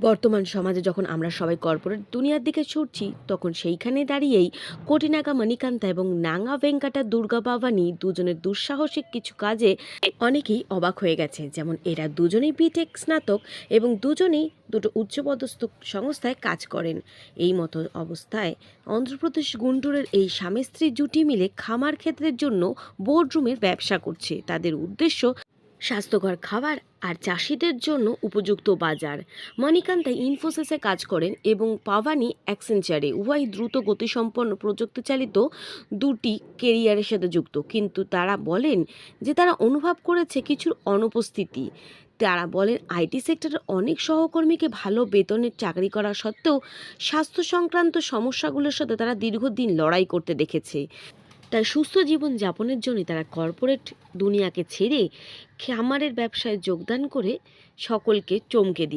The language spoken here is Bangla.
বর্তমান সমাজে যখন আমরা সবাই কর্পোরেট দুনিয়ার দিকে ছুটছি, তখন সেইখানে দাঁড়িয়েই কোটিনাগা মণিকান্তা এবং নাঙ্গা ভেঙ্কাটা দুর্গা বাবানি দুজনের দুঃসাহসিক কিছু কাজে অনেকেই অবাক হয়ে গেছে। যেমন এরা দুজনেই বিটেক স্নাতক এবং দুজনেই দুটো উচ্চপদস্থ সংস্থায় কাজ করেন। এই মতো অবস্থায় অন্ধ্রপ্রদেশ গুন্টুরের এই স্বামী স্ত্রী জুটি মিলে খামার ক্ষেত্রের জন্য বোর্ডরুমের ব্যবসা করছে। তাদের উদ্দেশ্য স্বাস্থ্যকর খাবার আর চাষিদের জন্য উপযুক্ত বাজার। মণিকান্তা ইনফোসিসে কাজ করেন এবং পাভানি অ্যাক্সেঞ্চারে। উভয় দ্রুত গতিসম্পন্ন প্রযুক্তিচালিত দুটি কেরিয়ারের সাথে যুক্ত, কিন্তু তারা বলেন যে তারা অনুভব করেছে কিছুর অনুপস্থিতি। তারা বলেন আইটি সেক্টরের অনেক সহকর্মীকে ভালো বেতনের চাকরি করা সত্ত্বেও স্বাস্থ্য সংক্রান্ত সমস্যাগুলোর সাথে তারা দীর্ঘদিন লড়াই করতে দেখেছে। তাই সুস্থ জীবন যাপনের জন্য তারা কর্পোরেট দুনিয়াকে ছেড়ে খামারের ব্যবসায় যোগদান করে সকলকে চমকে দিয়ে